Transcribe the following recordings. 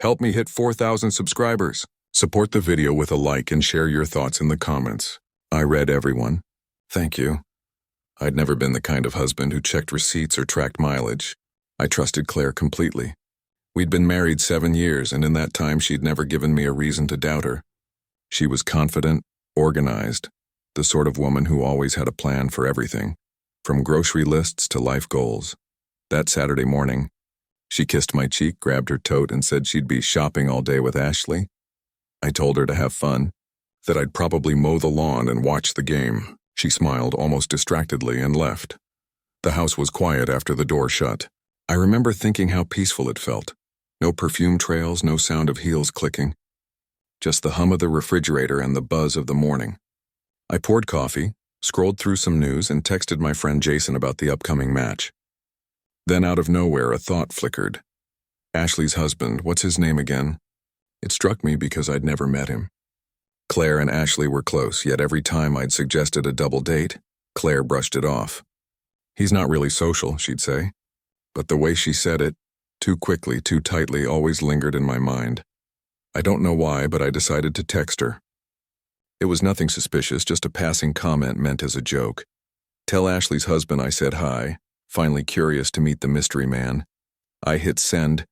Help me hit 4,000 subscribers. Support the video with a like and share your thoughts in the comments. I read everyone. Thank you. I'd never been the kind of husband who checked receipts or tracked mileage. I trusted Claire completely. We'd been married 7 years, and in that time she'd never given me a reason to doubt her. She was confident, organized, the sort of woman who always had a plan for everything, from grocery lists to life goals. That Saturday morning, she kissed my cheek, grabbed her tote, and said she'd be shopping all day with Ashley. I told her to have fun, that I'd probably mow the lawn and watch the game. She smiled almost distractedly and left. The house was quiet after the door shut. I remember thinking how peaceful it felt. No perfume trails, no sound of heels clicking. Just the hum of the refrigerator and the buzz of the morning. I poured coffee, scrolled through some news, and texted my friend Jason about the upcoming match. Then out of nowhere, a thought flickered. Ashley's husband, what's his name again? It struck me because I'd never met him. Claire and Ashley were close, yet every time I'd suggested a double date, Claire brushed it off. He's not really social, she'd say. But the way she said it, too quickly, too tightly, always lingered in my mind. I don't know why, but I decided to text her. It was nothing suspicious, just a passing comment meant as a joke. Tell Ashley's husband I said hi, finally curious to meet the mystery man. I hit send,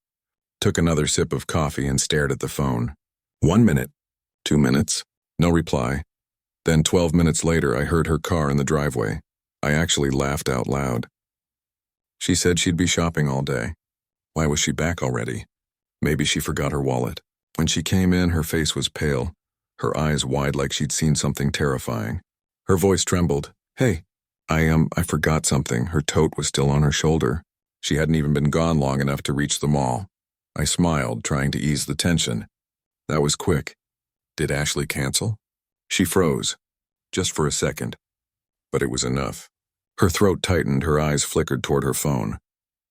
took another sip of coffee, and stared at the phone. 1 minute, 2 minutes, no reply. Then 12 minutes later, I heard her car in the driveway. I actually laughed out loud. She said she'd be shopping all day. Why was she back already? Maybe she forgot her wallet. When she came in, her face was pale, her eyes wide like she'd seen something terrifying. Her voice trembled. Hey, I forgot something. Her tote was still on her shoulder. She hadn't even been gone long enough to reach the mall. I smiled, trying to ease the tension. That was quick. Did Ashley cancel? She froze, just for a second. But it was enough. Her throat tightened, her eyes flickered toward her phone.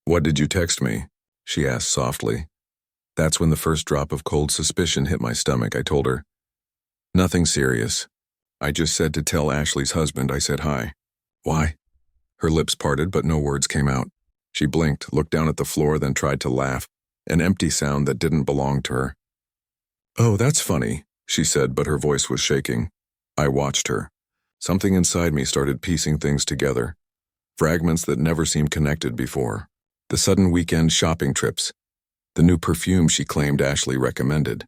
What did you text me? She asked softly. That's when the first drop of cold suspicion hit my stomach. I told her, nothing serious. I just said to tell Ashley's husband I said hi. Why? Her lips parted, but no words came out. She blinked, looked down at the floor, then tried to laugh, an empty sound that didn't belong to her. Oh, that's funny, she said, but her voice was shaking. I watched her. Something inside me started piecing things together, fragments that never seemed connected before. The sudden weekend shopping trips, the new perfume she claimed Ashley recommended,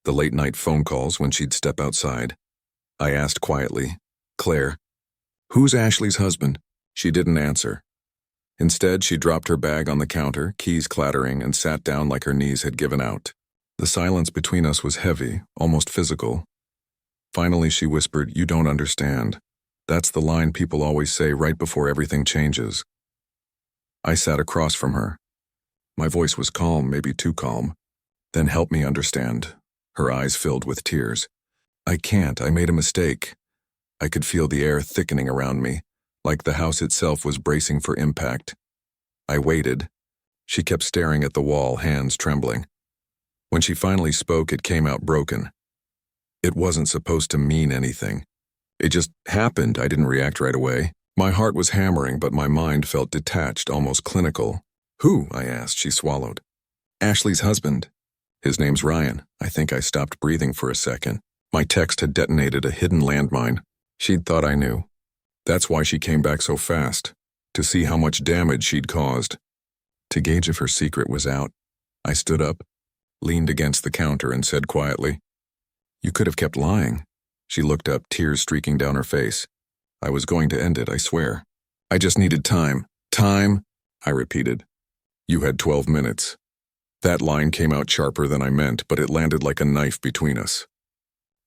the late-night phone calls when she'd step outside. I asked quietly, Claire, who's Ashley's husband? She didn't answer. Instead, she dropped her bag on the counter, keys clattering, and sat down like her knees had given out. The silence between us was heavy, almost physical. Finally, she whispered, you don't understand. That's the line people always say right before everything changes. I sat across from her. My voice was calm, maybe too calm. Then help me understand. Her eyes filled with tears. I can't. I made a mistake. I could feel the air thickening around me, like the house itself was bracing for impact. I waited. She kept staring at the wall, hands trembling. When she finally spoke, it came out broken. It wasn't supposed to mean anything. It just happened. I didn't react right away. My heart was hammering, but my mind felt detached, almost clinical. Who? I asked. She swallowed. Ashley's husband. His name's Ryan. I think I stopped breathing for a second. My text had detonated a hidden landmine. She'd thought I knew. That's why she came back so fast, to see how much damage she'd caused. To gauge if her secret was out, I stood up, leaned against the counter, and said quietly, you could have kept lying. She looked up, tears streaking down her face. I was going to end it, I swear. I just needed time. Time, I repeated. You had 12 minutes. That line came out sharper than I meant, but it landed like a knife between us.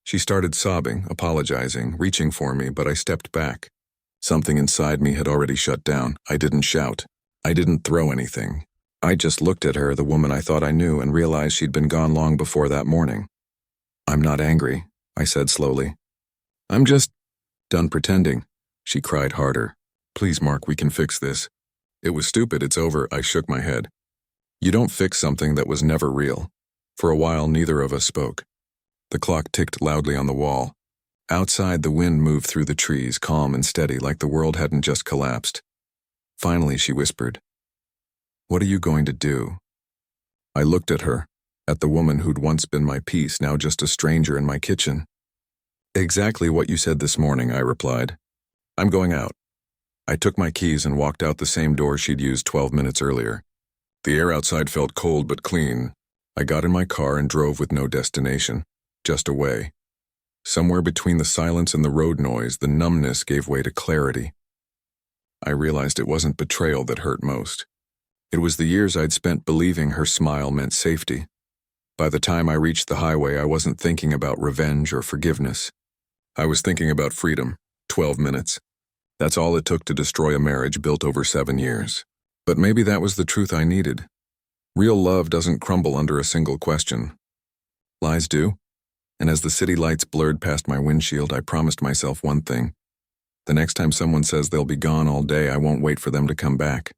She started sobbing, apologizing, reaching for me, but I stepped back. Something inside me had already shut down. I didn't shout. I didn't throw anything. I just looked at her, the woman I thought I knew, and realized she'd been gone long before that morning. I'm not angry, I said slowly. I'm just done pretending. She cried harder. Please, Mark, we can fix this. It was stupid, it's over. I shook my head. You don't fix something that was never real. For a while, neither of us spoke. The clock ticked loudly on the wall. Outside, the wind moved through the trees, calm and steady, like the world hadn't just collapsed. Finally, she whispered, What are you going to do? I looked at her, At the woman who'd once been my peace, now just a stranger in my kitchen. Exactly what you said this morning, I replied. I'm going out. I took my keys and walked out the same door she'd used 12 minutes earlier. The air outside felt cold but clean. I got in my car and drove with no destination, just away. Somewhere between the silence and the road noise, the numbness gave way to clarity. I realized it wasn't betrayal that hurt most. It was the years I'd spent believing her smile meant safety. By the time I reached the highway, I wasn't thinking about revenge or forgiveness. I was thinking about freedom. 12 minutes. That's all it took to destroy a marriage built over 7 years. But maybe that was the truth I needed. Real love doesn't crumble under a single question. Lies do. And as the city lights blurred past my windshield, I promised myself one thing. The next time someone says they'll be gone all day, I won't wait for them to come back.